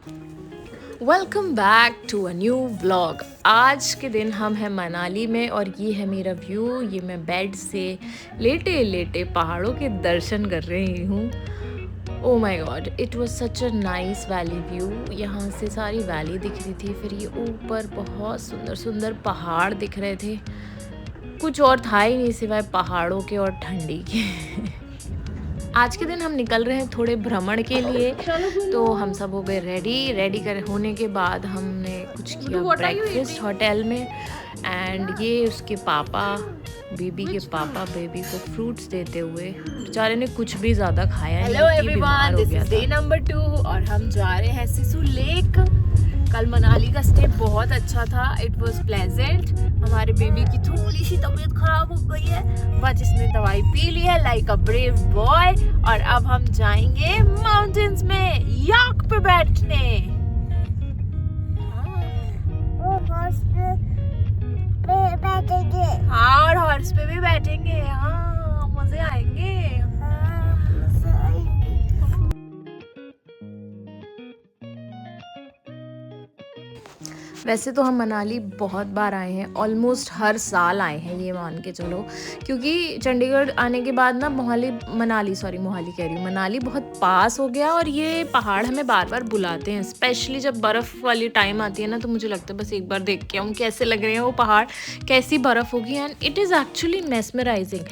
Welcome back to a new vlog. आज के दिन हम हैं मनाली में और ये है मेरा व्यू। ये मैं बेड से लेटे लेटे पहाड़ों के दर्शन कर रही हूँ। Oh my God, it was such a nice valley view. यहाँ से सारी वैली दिख रही थी, फिर ये ऊपर बहुत सुंदर सुंदर पहाड़ दिख रहे थे। कुछ और था ही नहीं सिवाय पहाड़ों के और ठंडी के। आज के दिन हम निकल रहे हैं थोड़े भ्रमण के लिए। तो हम सब हो गए रेडी। रेडी कर होने के बाद हमने कुछ किया ब्रेकफास्ट होटल में। एंड ये उसके पापा, बेबी के पापा बेबी को फ्रूट्स देते हुए, बेचारे ने कुछ भी ज़्यादा खाया नहीं। Hello everyone, this is day number 2 और हम जा रहे हैं सिसु लेक। कल मनाली का स्टे बहुत अच्छा था। It was pleasant. हमारे बेबी की थोड़ी सी तबीयत खराब हो गई है, बट इसने दवाई पी ली है लाइक अ ब्रेव बॉय। और अब हम जाएंगे माउंटेन्स में याक पे बैठने। हाँ, और हॉर्स पे भी बैठेंगे। हाँ, मजे आएंगे। वैसे तो हम मनाली बहुत बार आए हैं, ऑलमोस्ट हर साल आए हैं ये मान के चलो, क्योंकि चंडीगढ़ आने के बाद ना मोहाली कह रही हूँ, मनाली बहुत पास हो गया और ये पहाड़ हमें बार बार बुलाते हैं। स्पेशली जब बर्फ़ वाली टाइम आती है ना, तो मुझे लगता है बस एक बार देख के आऊँ कैसे लग रहे हैं वो पहाड़, कैसी बर्फ़ होगी। And it is actually mesmerising.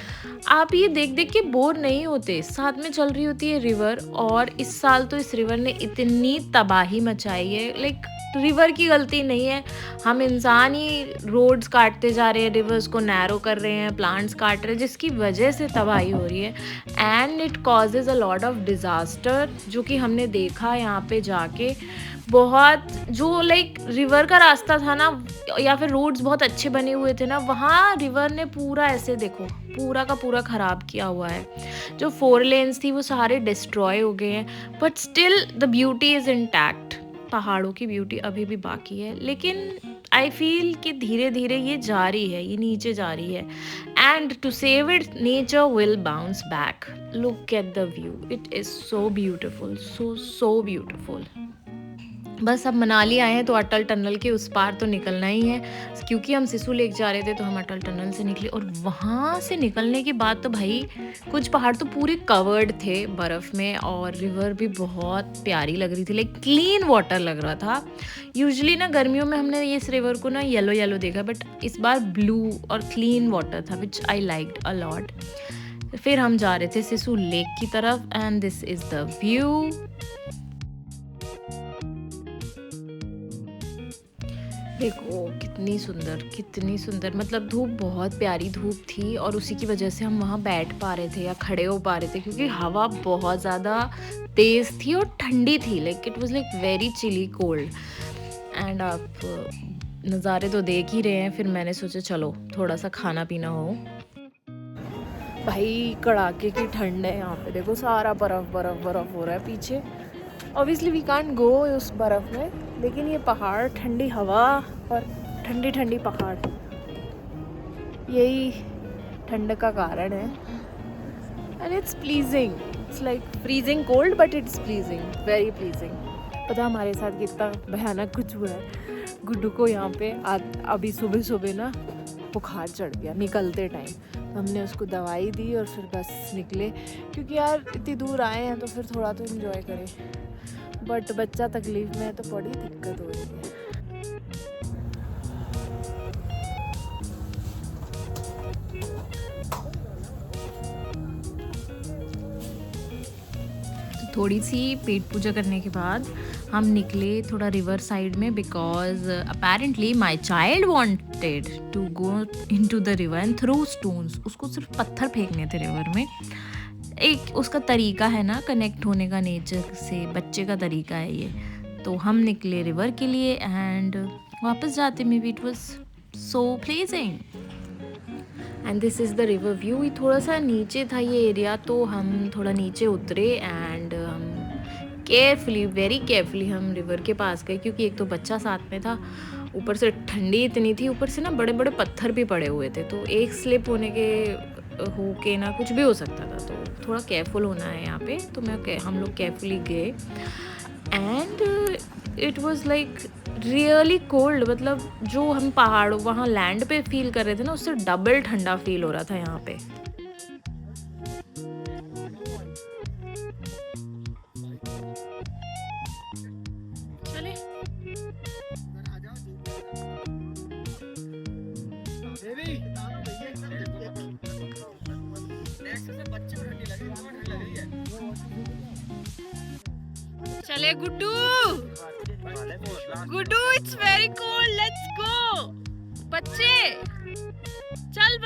आप ये देख देख के बोर नहीं होते। साथ में चल रही होती है रिवर, और इस साल तो इस रिवर ने इतनी तबाही मचाई है। लाइक रिवर की गलती नहीं है, हम इंसान ही रोड्स काटते जा रहे हैं, रिवर्स को नैरो कर रहे हैं, प्लांट्स काट रहे हैं, जिसकी वजह से तबाही हो रही है। And it causes a lot of disaster, जो कि हमने देखा यहाँ पे जाके। बहुत जो लाइक रिवर का रास्ता था ना, या फिर रोड्स बहुत अच्छे बने हुए थे ना, वहाँ रिवर ने पूरा ऐसे देखो पूरा का पूरा ख़राब किया हुआ है। जो 4 लेन्स थी वो सारे डिस्ट्रॉय हो गए हैं, but still the beauty is intact. पहाड़ों की ब्यूटी अभी भी बाकी है, लेकिन आई फील कि धीरे धीरे ये जारी है, ये नीचे जा रही है। And to save it, nature will bounce back. Look at the view, it is so beautiful, so beautiful. बस अब मनाली आए हैं तो अटल टनल के उस पार तो निकलना ही है। क्योंकि हम सिसु लेक जा रहे थे तो हम अटल टनल से निकले, और वहाँ से निकलने के बाद तो भाई कुछ पहाड़ तो पूरे कवर्ड थे बर्फ़ में, और रिवर भी बहुत प्यारी लग रही थी, लाइक क्लीन वाटर लग रहा था। यूजुअली ना गर्मियों में हमने इस रिवर को ना येलो येलो देखा, बट इस बार ब्लू और क्लीन वाटर था, विच आई लाइक्ड अ लॉट। फिर हम जा रहे थे सिसु लेक की तरफ, and this is the view. देखो कितनी सुंदर, मतलब धूप बहुत प्यारी धूप थी, और उसी की वजह से हम वहाँ बैठ पा रहे थे या खड़े हो पा रहे थे, क्योंकि हवा बहुत ज़्यादा तेज़ थी और ठंडी थी। Like it was like very chilly cold. And आप नज़ारे तो देख ही रहे हैं, फिर मैंने सोचा चलो थोड़ा सा खाना पीना हो। भाई कड़ाके की ठंड है यहाँ पे, देखो सारा बर्फ़ हो रहा है पीछे। ऑब्वियसली वी कांट गो उस बर्फ़ में, लेकिन ये पहाड़, ठंडी हवा और ठंडी ठंडी पहाड़, यही ठंड का कारण है। And it's pleasing, it's like freezing cold, but it's pleasing, very pleasing. पता हमारे साथ कितना भयानक कुछ हुआ है। गुड्डू को यहाँ पे अभी सुबह सुबह ना बुखार चढ़ गया निकलते टाइम। हमने उसको दवाई दी और फिर बस निकले, क्योंकि यार इतनी दूर आए हैं तो फिर थोड़ा तो एंजॉय करें। बट बच्चा तकलीफ में है तो बड़ी दिक्कत हो रही है। थोड़ी सी पेट पूजा करने के बाद हम निकले थोड़ा रिवर साइड में, because apparently my child wanted to go in to the river and throw stones. उसको सिर्फ पत्थर फेंकने थे रिवर में। एक उसका तरीका है ना कनेक्ट होने का नेचर से, बच्चे का तरीका है ये। तो हम निकले रिवर के लिए, एंड वापस जाते में भी it was so pledging. And this is the river view. ये थोड़ा सा नीचे था ये एरिया, तो हम थोड़ा नीचे उतरे, एंड हम वेरी केयरफुली हम रिवर के पास गए, क्योंकि एक तो बच्चा साथ में था, ऊपर से ठंडी इतनी थी, ऊपर से ना बड़े बड़े पत्थर भी पड़े हुए थे, तो एक स्लिप होने के ना कुछ भी हो सकता था। तो थोड़ा केयरफुल होना है यहाँ पे। तो हम लोग केयरफुली गए। And it was like really cold, मतलब जो हम पहाड़ों वहाँ लैंड पे फील कर रहे थे ना, उससे डबल ठंडा फील हो रहा था यहाँ पे। चले चले Guddu, Guddu it's very cold, let's go बच्चे चल।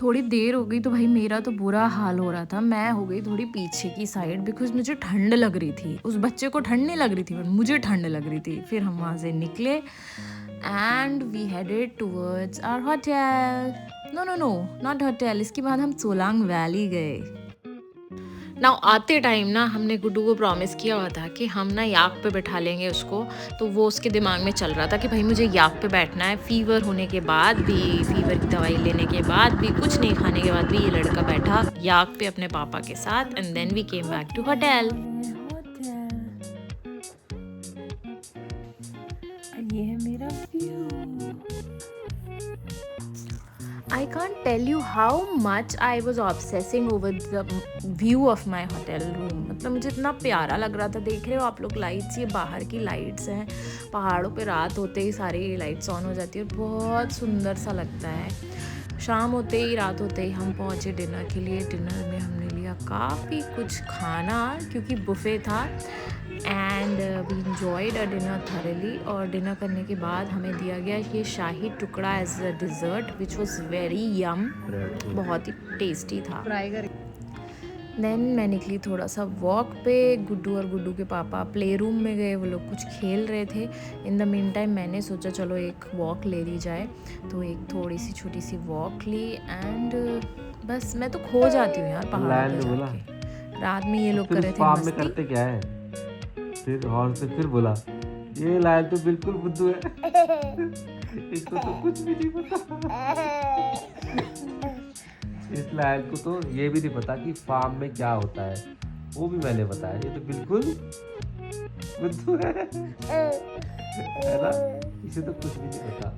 थोड़ी देर हो गई तो भाई मेरा तो बुरा हाल हो रहा था, मैं हो गई थोड़ी पीछे की साइड बिकॉज मुझे ठंड लग रही थी। उस बच्चे को ठंड नहीं लग रही थी बट मुझे ठंड लग रही थी। फिर हम वहाँ से निकले and we headed towards our hotel. No no no not hotel, इसके बाद हम सोलांग वैली गए। ना आते टाइम ना हमने गुड्डू को प्रॉमिस किया हुआ था कि हम ना याक पे बैठा लेंगे उसको, तो वो उसके दिमाग में चल रहा था कि भाई मुझे याक पे बैठना है। फीवर होने के बाद भी, फीवर की दवाई लेने के बाद भी, कुछ नहीं खाने के बाद भी ये लड़का बैठा याक पे अपने पापा के साथ। And then we came back to hotel. ये है मेरा view. I can't tell you how much I was obsessing over the view of my hotel room। मतलब मुझे इतना प्यारा लग रहा था। देख रहे हो आप लोग लाइट्स, ये बाहर की लाइट्स हैं। पहाड़ों पे रात होते ही सारी लाइट्स ऑन हो जाती है और बहुत सुंदर सा लगता है। शाम होते ही, रात होते ही हम पहुँचे डिनर के लिए। डिनर में हमने लिया काफ़ी कुछ खाना क्योंकि बुफे था and we enjoyed a dinner thoroughly. और डिनर करने के बाद हमें दिया गया ये shahi tukda as a dessert which was very yum, बहुत ही टेस्टी था। देन मैं निकली थोड़ा सा वॉक पे। गुड्डू और गुड्डू के पापा प्ले रूम में गए, वो लोग कुछ खेल रहे थे। इन द मीन टाइम मैंने सोचा चलो एक वॉक ले ली जाए, तो एक थोड़ी सी छोटी सी वॉक ली एंड बस मैं तो खो जाती हूँ यार पहाड़ों पे जाके। रात में ये लोग कर रहे थे मस्ती। करते क्या है? फिर हॉर्न से फिर बोला, ये लाइन तो बिल्कुल बुद्धू है। इसको तो कुछ भी नहीं पता। इस लाइन को तो ये भी नहीं पता कि फार्म में क्या होता है, वो भी मैंने बताया। ये तो बिल्कुल बुद्धू है ना, इसे तो कुछ भी नहीं पता।